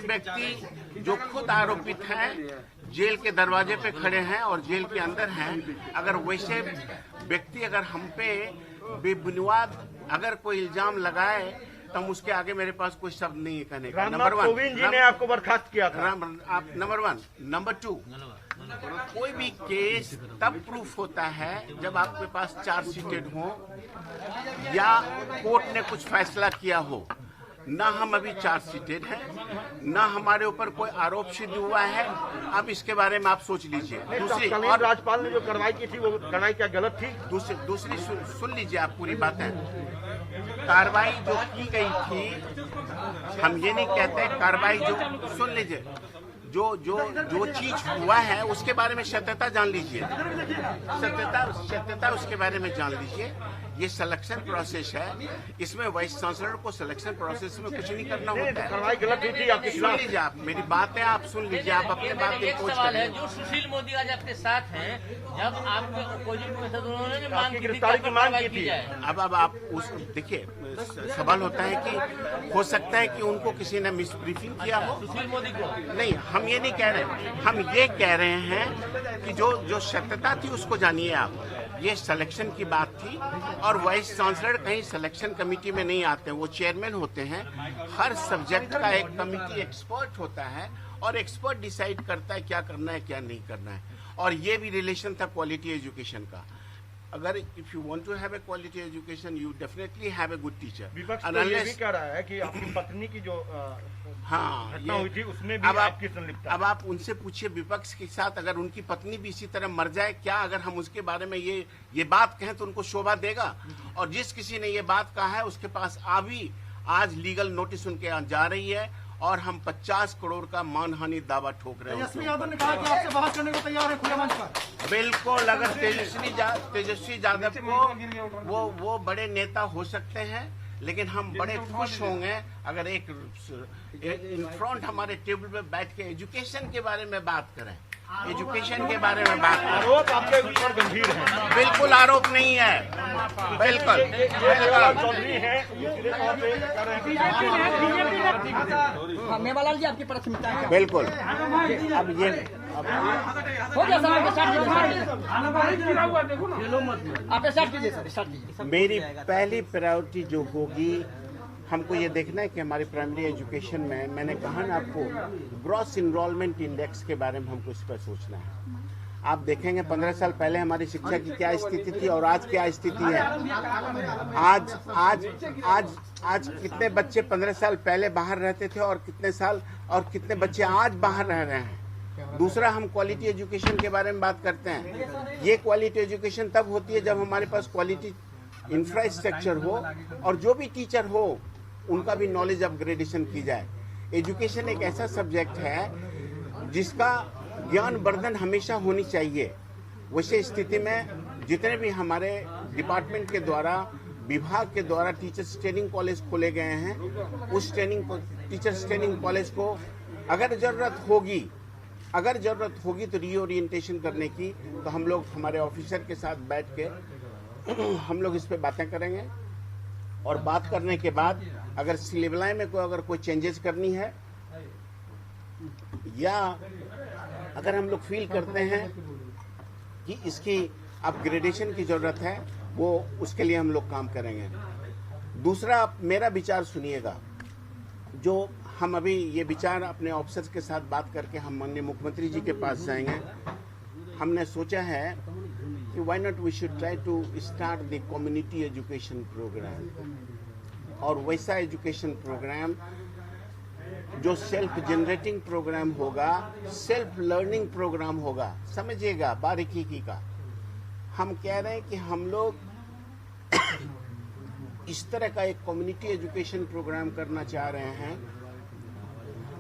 व्यक्ति जो खुद आरोपित हैं, जेल के दरवाजे पे खड़े हैं और जेल के अंदर हैं, अगर वैसे व्यक्ति अगर हम पे बेबुनियाद अगर कोई इल्जाम लगाए तो उसके आगे मेरे पास कोई शब्द नहीं है कहने का। नंबर वन, कोविंद जी ने आपको बर्खास्त किया था। आप नंबर वन। नंबर टू, कोई भी केस तब प्रूफ होता है जब आपके पास चार्जशीटेड हो या कोर्ट ने कुछ फैसला किया हो। ना हम अभी चार्जशीटेड हैं, ना हमारे ऊपर कोई आरोप सिद्ध हुआ है। अब इसके बारे में आप सोच लीजिए। दूसरी, और राज्यपाल ने जो कार्रवाई की थी वो कार्रवाई क्या गलत थी? दूसरी सुन लीजिए आप पूरी बातें। कार्रवाई जो की गई थी, हम ये नहीं कहते कार्रवाई जो, सुन लीजिए, जो चीज हुआ है उसके बारे में सत्यता जान लीजिए। सत्यता उसके बारे में जान लीजिए। ये सिलेक्शन प्रोसेस है, इसमें वाइस चांसलर को सिलेक्शन प्रोसेस में कुछ नहीं करना होता है। कार्रवाई गलत हुई थी आपके सुन लीजिए, आप मेरी बात है, आप सुन लीजिए, आप अपनी बात एक सवाल है, जो सुशील मोदी आज आपके साथ हैं, जब आपके अपोजिट में थे तो उन्होंने मांग की थी। अब आप उस देखिए, सवाल होता है कि हो सकता है कि उनको किसी ने मिस ब्रीफिंग किया हो सुशील मोदी को। नहीं, हम ये नहीं कह रहे, हम ये कह रहे हैं कि जो सत्यता थी उसको जानिए आप। ये सिलेक्शन की बात थी और वाइस चांसलर कहीं सिलेक्शन कमेटी में नहीं आते, वो चेयरमैन होते हैं। हर सब्जेक्ट का एक कमेटी एक्सपर्ट होता है और एक्सपर्ट डिसाइड करता है क्या करना है क्या नहीं करना है। और ये भी रिलेशन था क्वालिटी एजुकेशन का। अगर if you want to have a quality education you definitely have a good teacher. विपक्ष तो ये भी कह रहा है कि आपकी पत्नी की जो घटना हुई थी उसमें भी आपकी संलिप्तता। अब आप उनसे पूछिए विपक्ष के साथ, अगर उनकी पत्नी भी इसी तरह मर जाए, क्या अगर हम उसके बारे में ये बात कहें तो उनको शोभा देगा? और जिस किसी ने ये बात कहा है उसके पास आज लीगल नोटिस उनके यहाँ जा रही है और हम 50 करोड़ का मानहानि दावा ठोक रहे हैं। तेजस्वी यादव ने कहा कि आपसे बहस करने को तैयार है खुले मंच पर। बिल्कुल, अगर तेजस्वी यादव को वो बड़े नेता हो सकते हैं, लेकिन हम बड़े खुश होंगे अगर एक इन फ्रंट हमारे टेबल पे बैठ के एजुकेशन के बारे में बात करें। एजुकेशन के बारे में बात करें। आरोप आपके ऊपर गंभीर है। बिल्कुल आरोप नहीं है, बिल्कुल। मेवालाल जी आपकी प्राथमिकता है? बिल्कुल। अब ये हो गया सर, आप स्टार्ट कीजिए सर, स्टार्ट कीजिए। मेरी पहली प्रायोरिटी जो होगी, हमको ये देखना है कि हमारी प्राइमरी एजुकेशन में, मैंने कहा ना आपको, ग्रॉस इनरोलमेंट इंडेक्स के बारे में हमको इस पर सोचना है। आप देखेंगे 15 साल पहले हमारी शिक्षा की क्या स्थिति थी और आज क्या स्थिति है। आज कितने बच्चे 15 साल पहले बाहर रहते थे और कितने बच्चे आज बाहर रह रहे हैं। दूसरा, हम क्वालिटी एजुकेशन के बारे में बात करते हैं। ये क्वालिटी एजुकेशन तब होती है जब हमारे पास क्वालिटी इंफ्रास्ट्रक्चर हो और जो भी टीचर हो उनका भी नॉलेज अपग्रेडेशन की जाए। एजुकेशन एक ऐसा सब्जेक्ट है जिसका ज्ञान वर्धन हमेशा होनी चाहिए। वैसे स्थिति में जितने भी हमारे डिपार्टमेंट के द्वारा, विभाग के द्वारा टीचर्स ट्रेनिंग कॉलेज खोले गए हैं, उस टीचर्स ट्रेनिंग कॉलेज को अगर जरूरत होगी तो रीओरिएंटेशन करने की, तो हम लोग हमारे ऑफिसर के साथ बैठ के हम लोग इस पे बातें करेंगे। और बात करने के बाद अगर सिलेबस में अगर कोई चेंजेस करनी है या अगर हम लोग फील करते हैं कि इसकी अपग्रेडेशन की जरूरत है, वो उसके लिए हम लोग काम करेंगे। दूसरा, मेरा विचार सुनिएगा। जो हम अभी ये विचार अपने ऑफिसर्स के साथ बात करके हम माननीय मुख्यमंत्री जी के पास जाएंगे। हमने सोचा है कि why not we should try to start the community education programme, और वैसा एजुकेशन प्रोग्राम जो सेल्फ जनरेटिंग प्रोग्राम होगा, सेल्फ लर्निंग प्रोग्राम होगा। समझिएगा बारीकी का। हम कह रहे हैं कि हम लोग इस तरह का एक कम्युनिटी एजुकेशन प्रोग्राम करना चाह रहे हैं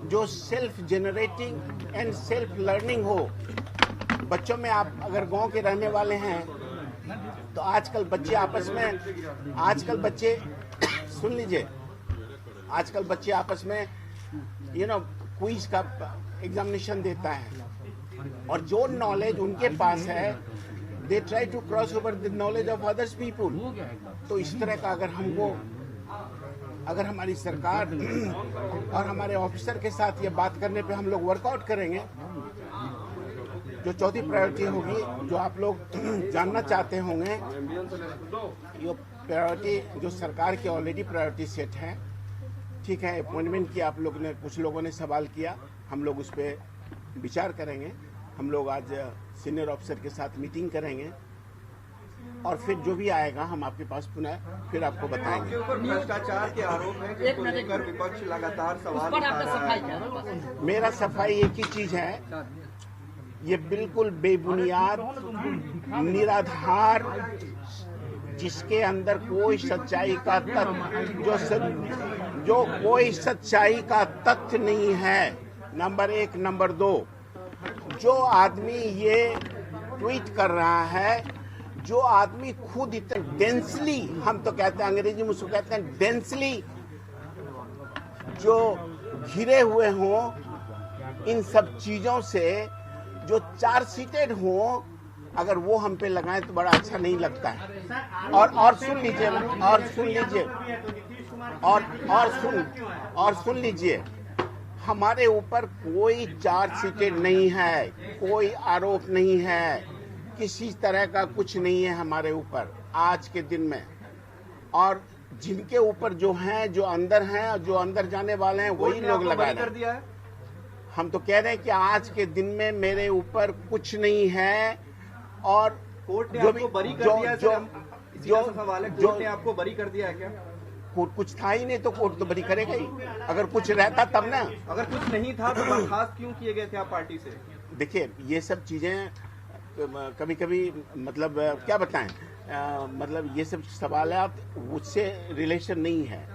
जो self generating and self learning हो। बच्चों में, आप अगर गांव के रहने वाले हैं तो आजकल बच्चे सुन लीजिए, आजकल बच्चे आपस में क्विज का एग्जामिनेशन देता है और जो नॉलेज उनके पास है they try to cross over the knowledge of others people. तो इस तरह का अगर हमारी सरकार और हमारे ऑफिसर के साथ ये बात करने पे हम लोग वर्कआउट करेंगे, जो चौथी प्रायोरिटी होगी, जो आप लोग जानना चाहते होंगे, ये प्रायोरिटी जो सरकार की ऑलरेडी प्रायोरिटी सेट है, ठीक है। अपॉइंटमेंट की आप लोग ने, कुछ लोगों ने सवाल किया, हम लोग उस पर विचार करेंगे। हम लोग आज सीनियर ऑफिसर के साथ मीटिंग करेंगे और फिर जो भी आएगा हम आपके पास पुनः फिर आपको बताएंगे। भ्रष्टाचार के आरोप हैं कि को लेकर विपक्ष लगातार सवाल उठा रहा है। मेरा सफाई एक ही चीज है, ये बिल्कुल बेबुनियाद, निराधार, जिसके अंदर कोई सच्चाई का तथ्य, जो कोई सच्चाई का तथ्य नहीं है, नंबर एक। नंबर दो, जो आदमी ये ट्वीट कर रहा है, जो आदमी खुद इतना डेंसली, हम तो कहते हैं अंग्रेजी में उसको कहते हैं डेंसली, जो घिरे हुए हों इन सब चीजों से, जो चार्ज सीटेड हों, अगर वो हम पे लगाएं तो बड़ा अच्छा नहीं लगता है। और सुन लीजिए, हमारे ऊपर कोई चार्ज सीटेड नहीं है, कोई आरोप नहीं है, किसी तरह का कुछ नहीं है हमारे ऊपर आज के दिन में। और जिनके ऊपर जो हैं, जो अंदर हैं, जो अंदर जाने वाले हैं, वही लोग लगा रहे हैं। हम तो कह रहे हैं कि आज के दिन में मेरे ऊपर कुछ नहीं है। और कोर्ट ने आपको बरी कर दिया है? कोर्ट ने आपको बरी कर दिया है क्या? कोर्ट कुछ था ही नहीं तो कोर्ट तो बरी करेगा ही। अगर कुछ रहता तब ना। अगर कुछ नहीं था तो बर्खास्त क्यों किए गए थे आप पार्टी से? देखिए, ये सब चीजें कभी कभी मतलब क्या बताएं, मतलब ये सब सवालात उससे रिलेशन नहीं है।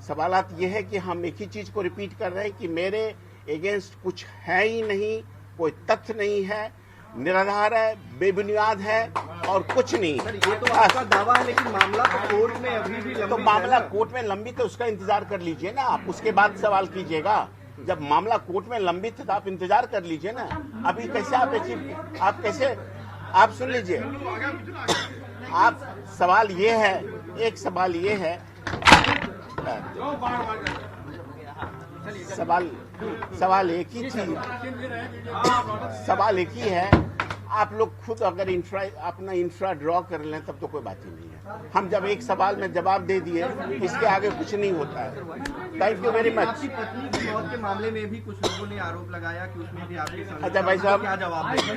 सवालात ये है कि हम एक ही चीज को रिपीट कर रहे हैं कि मेरे अगेंस्ट कुछ है ही नहीं, कोई तथ्य नहीं है, निराधार है, बेबुनियाद है और कुछ नहीं। सर, ये तो आपका दावा है, लेकिन मामला तो कोर्ट में अभी भी लंबित तो मामला कोर्ट में लंबित है, उसका इंतजार कर लीजिए ना आप, उसके बाद सवाल कीजिएगा। जब मामला कोर्ट में लंबित है तो आप इंतजार कर लीजिए ना। अभी कैसे आप कैसे, आप सुन लीजिए, आप सवाल ये है, एक सवाल ये है, सवाल एक ही चीज, सवाल एक ही है। आप लोग खुद अगर अपना इंफ्रा ड्रॉ कर लें तब तो कोई बात ही नहीं है। हम जब एक सवाल में जवाब दे दिए, इसके आगे कुछ नहीं होता है। Thank you very much. आपकी पत्नी की मौत के मामले में भी कुछ लोगों ने आरोप लगाया कि उसमें भी आपके साथ। अच्छा भाई साहब, क्या जवाब देंगे?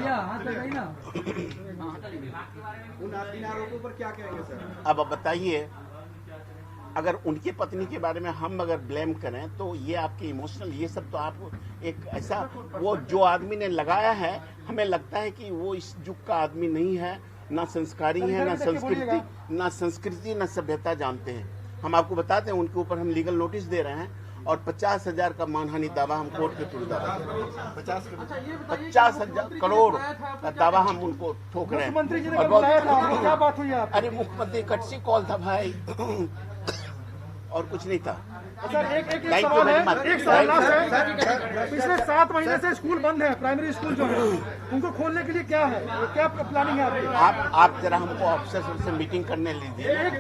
उन 3 आरोपों पर क्या कहेंगे सर? अब बताइए, अगर उनकी पत्नी के बारे में हम अगर ब्लेम करें तो ये आपके इमोशनल, ये सब तो आप एक ऐसा, वो जो आदमी ने लगाया है, हमें लगता है कि वो इस युग का आदमी नहीं है, ना संस्कारी है, ना संस्कृति ना सभ्यता जानते हैं। हम आपको बताते हैं, उनके ऊपर हम लीगल नोटिस दे रहे हैं और 50,000 का मानहानि दावा हम कोर्ट के थ्रू दावा 50,000 करोड़ का दावा हम उनको ठोक रहे हैं। मुख्यमंत्री जी ने बुलाया था, आपको क्या बात हुई आपकी? अरे मुख्यमंत्री कटसी कॉल था भाई और कुछ नहीं था। सर एक सवाल है, एक सवाल है, पिछले 7 महीने से स्कूल बंद है, प्राइमरी स्कूल जो है उनको खोलने के लिए क्या है, क्या प्लानिंग है आपकी? आप जरा हमको ऑफिसर से मीटिंग करने लीजिए।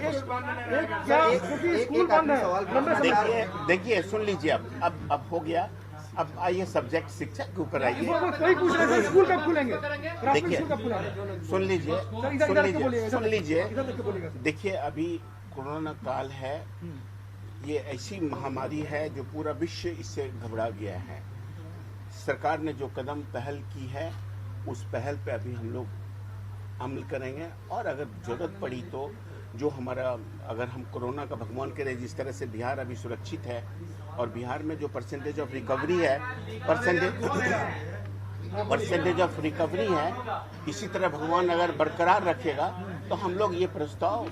क्या, क्योंकि स्कूल बंद है। देखिए सुन लीजिए, अब हो गया। अब आइए सब्जेक्ट शिक्षा के ऊपर आइए। कोई पूछ रहे हैं स्कूल कब खुलेंगे? देखिए सुन लीजिए, देखिए अभी कोरोना काल है, ये ऐसी महामारी है जो पूरा विश्व इससे घबरा गया है। सरकार ने जो कदम पहल की है, उस पहल पे अभी हम लोग अमल करेंगे और अगर जरूरत पड़ी तो जो हमारा, अगर हम कोरोना का, भगवान करे जिस तरह से बिहार अभी सुरक्षित है और बिहार में जो परसेंटेज ऑफ रिकवरी है, परसेंटेज ऑफ रिकवरी है, इसी तरह भगवान अगर बरकरार रखेगा तो हम लोग ये प्रस्ताव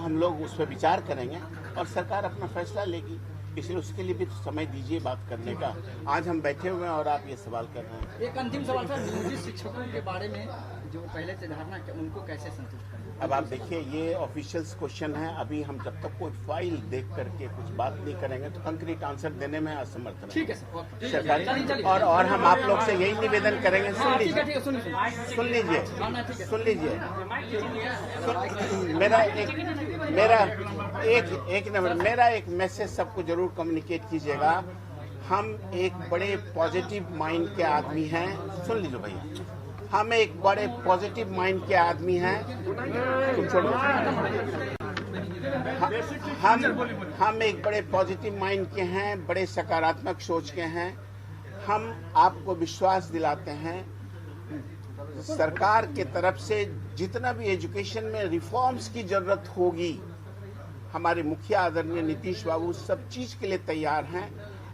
हम लोग उस पर विचार करेंगे और सरकार अपना फैसला लेगी। इसलिए उसके लिए भी समय दीजिए बात करने का। आज हम बैठे हुए हैं और आप ये सवाल कर रहे हैं। एक अंतिम सवाल सर, नियोजित शिक्षकों के बारे में जो पहले से धारणा, उनको कैसे संतुष्ट करें? अब आप देखिए, ये ऑफिशियल्स क्वेश्चन है। अभी हम जब तक कोई फाइल देख करके कुछ बात नहीं करेंगे तो कंक्रीट आंसर देने में असमर्थ हैं। ठीक है सर, सरकारी और हम आप लोग से यही निवेदन करेंगे। सुन लीजिए, सुन लीजिए। मेरा एक मैसेज सबको जरूर कम्युनिकेट कीजिएगा। हम एक बड़े पॉजिटिव माइंड के आदमी हैं। सुन लीजिए भैया, हम एक बड़े पॉजिटिव माइंड के आदमी हैं। हम एक बड़े पॉजिटिव माइंड के हैं, बड़े सकारात्मक सोच के हैं। हम आपको विश्वास दिलाते हैं, सरकार के तरफ से जितना भी एजुकेशन में रिफॉर्म्स की जरूरत होगी, हमारे मुखिया आदरणीय नीतीश बाबू सब चीज के लिए तैयार हैं।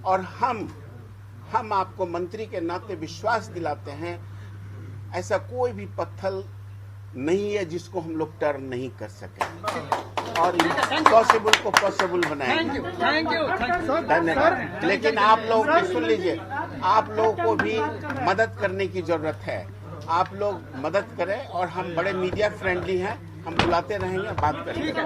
और हम आपको मंत्री के नाते विश्वास दिलाते हैं, ऐसा कोई भी पत्थर नहीं है जिसको हम लोग टर्न नहीं कर सके और पॉसिबल को पॉसिबल बनाएंगे। थैंक यू धन्यवाद। लेकिन आप लोग सुन लीजिए, आप लोगों को भी मदद करने की जरूरत है। आप लोग मदद करें और हम बड़े मीडिया फ्रेंडली हैं, हम बुलाते रहेंगे, बात करेंगे।